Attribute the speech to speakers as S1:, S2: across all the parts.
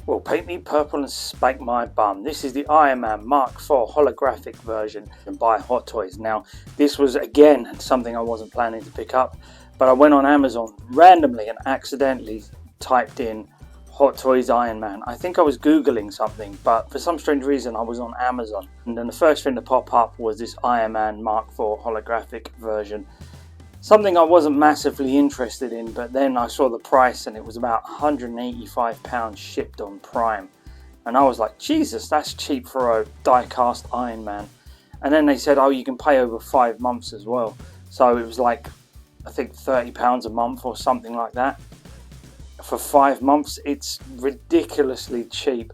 S1: Well, paint me purple and spank my bum. This is the Iron Man Mark IV holographic version by Hot Toys. Now, this was again something I wasn't planning to pick up, but I went on Amazon randomly and accidentally typed in Hot Toys Iron Man. I think I was Googling something, but for some strange reason I was on Amazon. And then the first thing to pop up was this Iron Man Mark IV holographic version. Something I wasn't massively interested in, but then I saw the price and it was about £185 shipped on Prime. And I was like, Jesus, that's cheap for a die-cast Iron Man. And then they said, oh, you can pay over 5 months as well. So it was like, I think £30 a month or something like that. For 5 months, it's ridiculously cheap.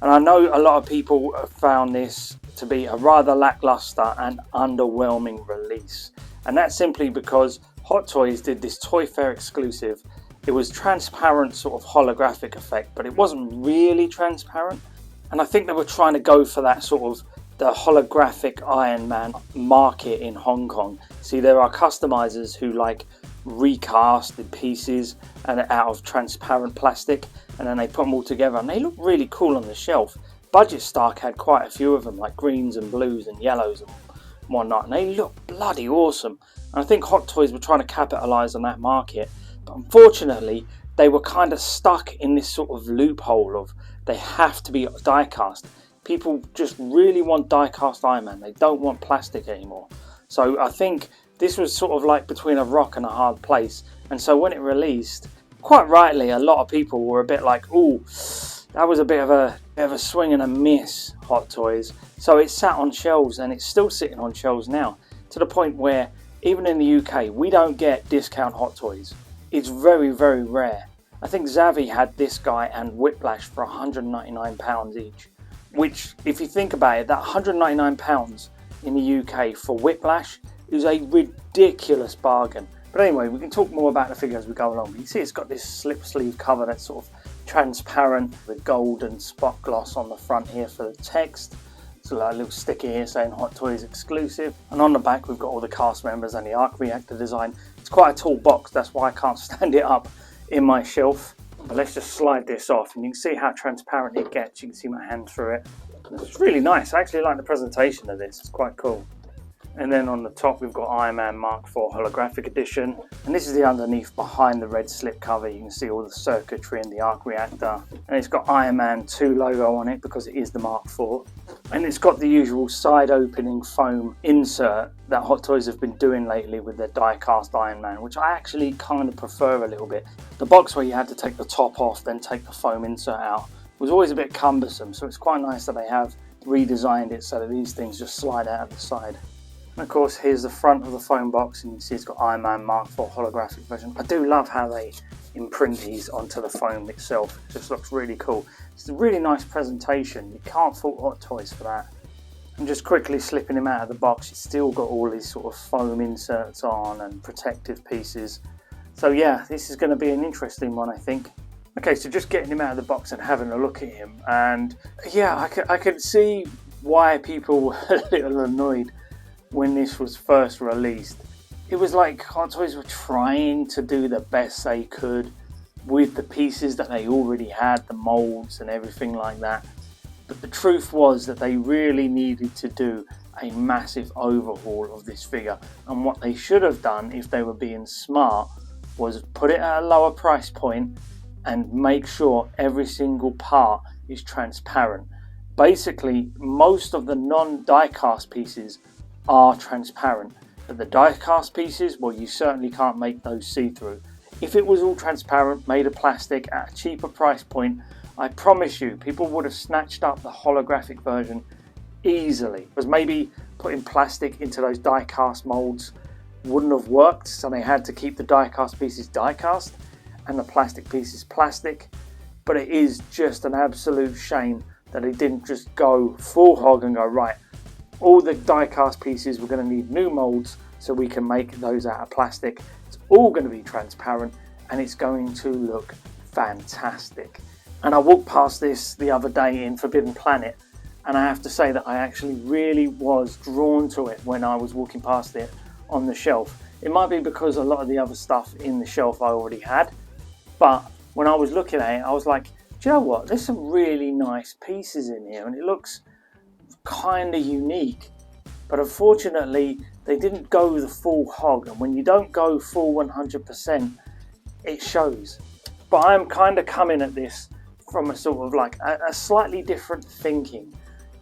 S1: And I know a lot of people have found this to be a rather lackluster and underwhelming release. And that's simply because Hot Toys did this Toy Fair exclusive. It was transparent sort of holographic effect, but it wasn't really transparent. And I think they were trying to go for that sort of the holographic Iron Man market in Hong Kong. See, there are customizers who like recast the pieces and out of transparent plastic, and then they put them all together and they look really cool on the shelf. Budget Stock had quite a few of them, like greens and blues and yellows and whatnot, and they look bloody awesome. And I think Hot Toys were trying to capitalize on that market, but unfortunately they were kind of stuck in this sort of loophole of they have to be die cast. People just really want die cast Iron Man, they don't want plastic anymore. So I think this was sort of like between a rock and a hard place. And so when it released, quite rightly, a lot of people were a bit like, ooh, that was a bit of a swing and a miss, Hot Toys. So it sat on shelves, and it's still sitting on shelves now, to the point where even in the UK we don't get discount Hot Toys. It's very, very rare. I think Zavi had this guy and Whiplash for £199 each, which, if you think about it, that £199 in the UK for Whiplash is a ridiculous bargain. But anyway, we can talk more about the figure as we go along. You see it's got this slip sleeve cover that's sort of transparent with gold and spot gloss on the front here for the text. So like a little sticker here saying Hot Toys exclusive. And on the back we've got all the cast members and the arc reactor design. It's quite a tall box, that's why I can't stand it up in my shelf. But let's just slide this off and you can see how transparent it gets. You can see my hand through it. It's really nice. I actually like the presentation of this, it's quite cool. And then on the top we've got Iron Man Mark IV holographic edition, and this is the underneath behind the red slip cover. You can see all the circuitry and the arc reactor, and it's got Iron Man 2 logo on it because it is the Mark IV, and it's got the usual side opening foam insert that Hot Toys have been doing lately with their die cast Iron Man, which I actually kind of prefer a little bit. The box where you had to take the top off then take the foam insert out was always a bit cumbersome, so it's quite nice that they have redesigned it so that these things just slide out of the side. And of course here's the front of the foam box, and you can see it's got Iron Man Mark IV holographic version. I do love how they imprint these onto the foam itself, it just looks really cool. It's a really nice presentation, you can't fault Hot Toys for that. And just quickly slipping him out of the box, it's still got all these sort of foam inserts on and protective pieces. So yeah, this is going to be an interesting one, I think. Okay, so just getting him out of the box and having a look at him, and yeah, I could see why people were a little annoyed when this was first released. It was like Hot Toys were trying to do the best they could with the pieces that they already had, the molds and everything like that. But the truth was that they really needed to do a massive overhaul of this figure. And what they should have done, if they were being smart, was put it at a lower price point and make sure every single part is transparent. Basically, most of the non-die cast pieces are transparent, but the die cast pieces, well, you certainly can't make those see-through. If it was all transparent, made of plastic at a cheaper price point, I promise you people would have snatched up the holographic version easily, because maybe putting plastic into those die cast molds wouldn't have worked, so they had to keep the die cast pieces die cast and the plastic pieces plastic. But it is just an absolute shame that they didn't just go full hog and go, right, all the die cast pieces, we're going to need new molds so we can make those out of plastic. It's all going to be transparent and it's going to look fantastic. And I walked past this the other day in Forbidden Planet, and I have to say that I actually really was drawn to it when I was walking past it on the shelf. It might be because a lot of the other stuff in the shelf I already had, but when I was looking at it, I was like, do you know what? There's some really nice pieces in here, and it looks kind of unique. But unfortunately, they didn't go the full hog, and when you don't go full 100%, it shows. But I'm kind of coming at this from a sort of like a slightly different thinking,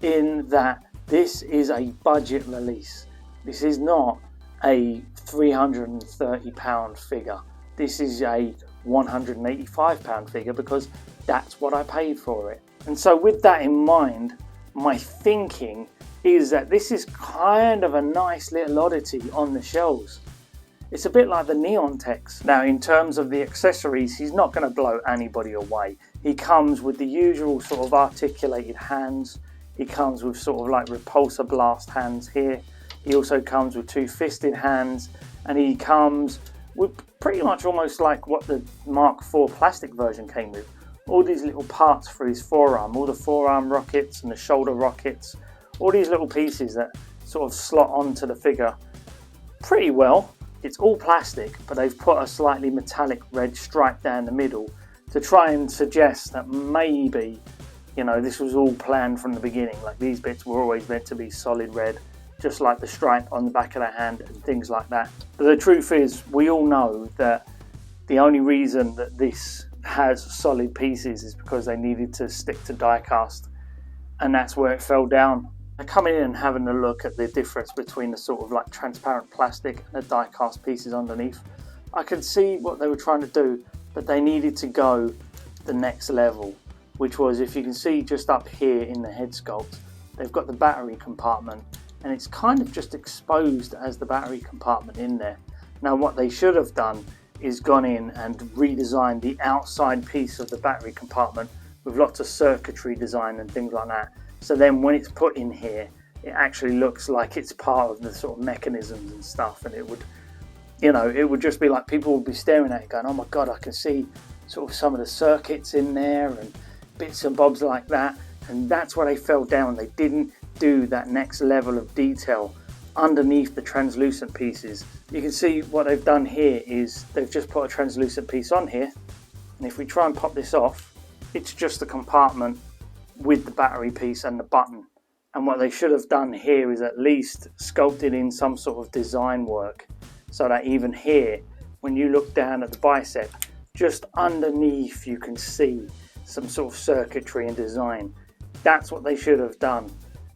S1: in that this is a budget release. This is not a £330 figure. This is a £185 figure, because that's what I paid for it. And so with that in mind, my thinking is that this is kind of a nice little oddity on the shelves. It's a bit like the Neon Tex. Now, in terms of the accessories, he's not going to blow anybody away. He comes with the usual sort of articulated hands. He comes with sort of like repulsor blast hands here. He also comes with two fisted hands, and he comes with pretty much almost like what the Mark IV plastic version came with. All these little parts for his forearm, all the forearm rockets and the shoulder rockets, all these little pieces that sort of slot onto the figure pretty well. It's all plastic, but they've put a slightly metallic red stripe down the middle to try and suggest that maybe, you know, this was all planned from the beginning. Like, these bits were always meant to be solid red, just like the stripe on the back of the hand and things like that. But the truth is, we all know that the only reason that this has solid pieces is because they needed to stick to die cast, and that's where it fell down. Coming in and having a look at the difference between the sort of like transparent plastic and the die cast pieces underneath, I could see what they were trying to do, but they needed to go the next level, which was, if you can see just up here in the head sculpt, they've got the battery compartment, and it's kind of just exposed as the battery compartment in there. Now, what they should have done is gone in and redesigned the outside piece of the battery compartment with lots of circuitry design and things like that. So then when it's put in here, it actually looks like it's part of the sort of mechanisms and stuff, and it would, you know, it would just be like people would be staring at it going, oh my god, I can see sort of some of the circuits in there and bits and bobs like that. And that's where they fell down. They didn't do that next level of detail underneath the translucent pieces. You can see what they've done here is they've just put a translucent piece on here, and if we try and pop this off, it's just the compartment with the battery piece and the button. And what they should have done here is at least sculpted in some sort of design work, so that even here, when you look down at the bicep, just underneath you can see some sort of circuitry and design. That's what they should have done.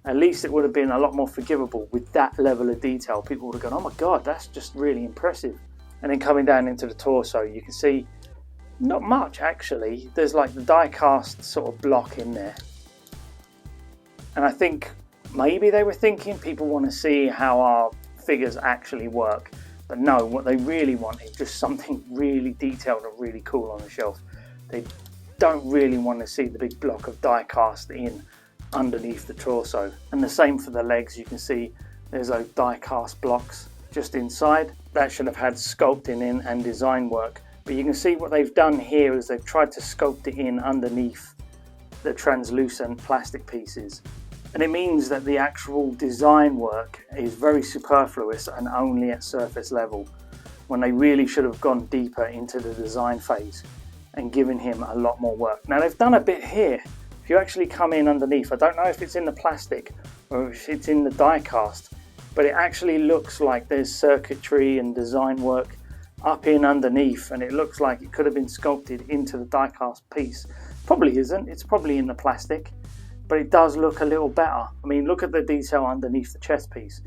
S1: At least it would have been a lot more forgivable with that level of detail. People would have gone, oh my god, that's just really impressive. And then coming down into the torso, you can see not much actually. There's like the die cast sort of block in there. And I think maybe they were thinking people want to see how our figures actually work. But no, what they really want is just something really detailed and really cool on the shelf. They don't really want to see the big block of die cast in underneath the torso. And the same for the legs. You can see there's those die cast blocks just inside. That should have had sculpting in and design work. But you can see what they've done here is they've tried to sculpt it in underneath the translucent plastic pieces. And it means that the actual design work is very superfluous and only at surface level, when they really should have gone deeper into the design phase and given him a lot more work. Now, they've done a bit here. If you actually come in underneath, I don't know if it's in the plastic or if it's in the die cast, but it actually looks like there's circuitry and design work up in underneath, and it looks like it could have been sculpted into the die cast piece. Probably isn't, it's probably in the plastic, but it does look a little better. I mean, look at the detail underneath the chest piece.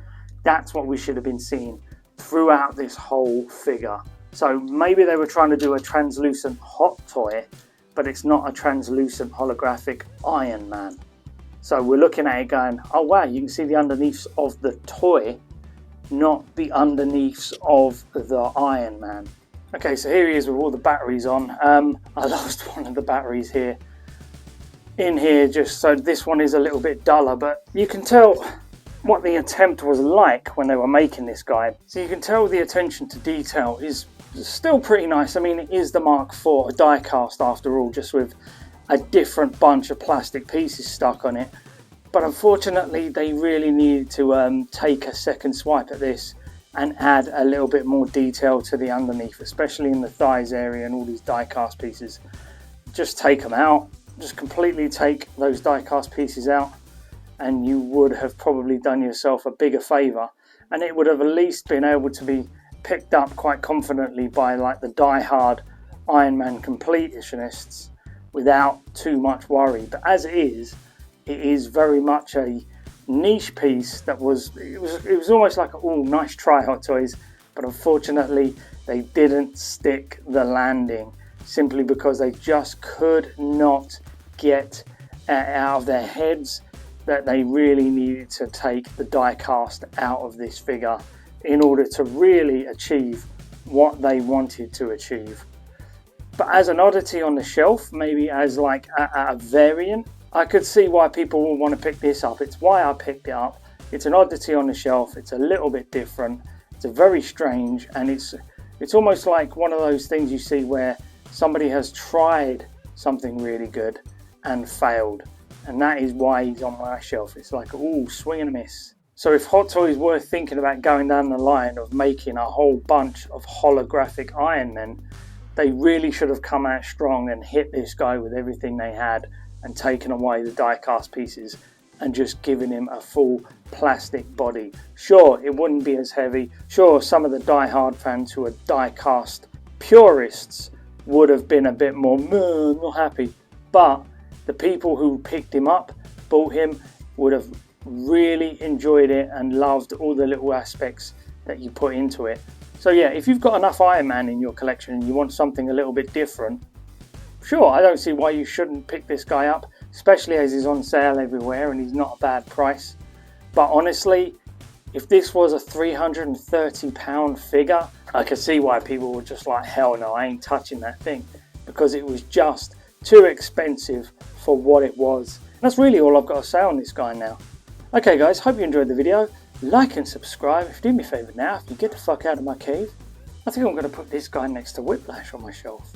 S1: That's what we should have been seeing throughout this whole figure. So maybe they were trying to do a translucent hot toy, but it's not a translucent holographic Iron Man. So we're looking at it going, oh wow, you can see the underneaths of the toy, not the underneaths of the Iron Man. Okay, so here he is with all the batteries on. I lost one of the batteries here. In here, just so this one is a little bit duller, but you can tell what the attempt was like when they were making this guy. So you can tell the attention to detail is still pretty nice. I mean, it is the Mark IV, a die cast after all, just with a different bunch of plastic pieces stuck on it. But unfortunately, they really needed to take a second swipe at this and add a little bit more detail to the underneath, especially in the thighs area and all these die cast pieces. Just take them out just completely take those die cast pieces out, and you would have probably done yourself a bigger favour, and it would have at least been able to be picked up quite confidently by like the die-hard Iron Man completionists without too much worry. But as it is very much a niche piece that was almost like, oh, nice try, Hot Toys, but unfortunately they didn't stick the landing, simply because they just could not get out of their heads that they really needed to take the die cast out of this figure in order to really achieve what they wanted to achieve. But as an oddity on the shelf, maybe as like a variant, I could see why people would want to pick this up. It's why I picked it up. It's an oddity on the shelf. It's a little bit different. It's a very strange, and it's almost like one of those things you see where somebody has tried something really good and failed, and that is why he's on my shelf. It's like, ooh, swing and a miss. So if Hot Toys were thinking about going down the line of making a whole bunch of holographic Iron Men, they really should have come out strong and hit this guy with everything they had and taken away the die cast pieces and just given him a full plastic body. Sure, it wouldn't be as heavy. Sure, some of the die-hard fans who are die cast purists would have been a bit more not happy, but the people who picked him up, bought him, would have really enjoyed it and loved all the little aspects that you put into it. So yeah, if you've got enough Iron Man in your collection and you want something a little bit different, sure, I don't see why you shouldn't pick this guy up, especially as he's on sale everywhere and he's not a bad price. But honestly, if this was a £330 figure, I could see why people were just like, hell no, I ain't touching that thing, because it was just too expensive for what it was. That's really all I've got to say on this guy now. Okay guys, hope you enjoyed the video. Like and subscribe. If you do me a favour now, if you get the fuck out of my cave, I think I'm going to put this guy next to Whiplash on my shelf.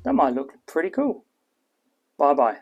S1: That might look pretty cool. Bye bye.